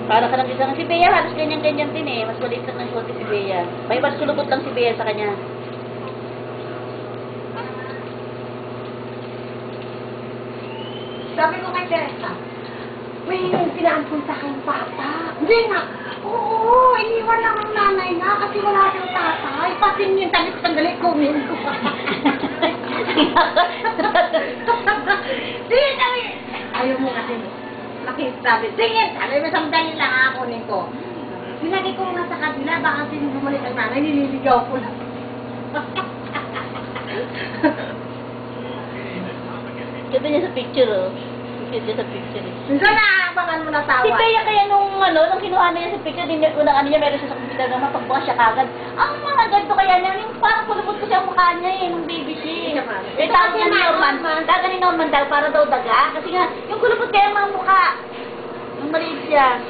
Para ka lang isang si Bea, halos ganyan-ganyan din eh. Mas maliit lang ng konti si Bea. May mas sulukot lang si Bea sa kanya. Sabi ko kay Teresa, may pinaampun sa aking papa. Hindi na. Oo, iniwan lang ang nanay na kasi wala siyang tatay. Pati yung tangit-tanggalit kunin ko. Sige, sabi. Ayaw mo kasi. Sabi, sige, sabi mo sandali lang kunin ko. Sinagay ko nga sa kabila, baka sino bumalik ang nanay, nililigaw ko lang. Ganda niya sa picture, oh. Cute niya sa picture, eh. Minsan naabangan mo na tawa. Si Bea kaya nung kinuha niya sa picture, unang ano niya, meron siya sa computer na mapagbukas siya kagad. Ang mga ganito kaya niya, yung parang kulubot ko siya ang mukha niya eh, nung baby siya. Eh, tawag niya ni Norman, daga ni Norman daw, para daw daga. Kasi nga, yung kulubot kaya ang mga mukha, nung maliit siya.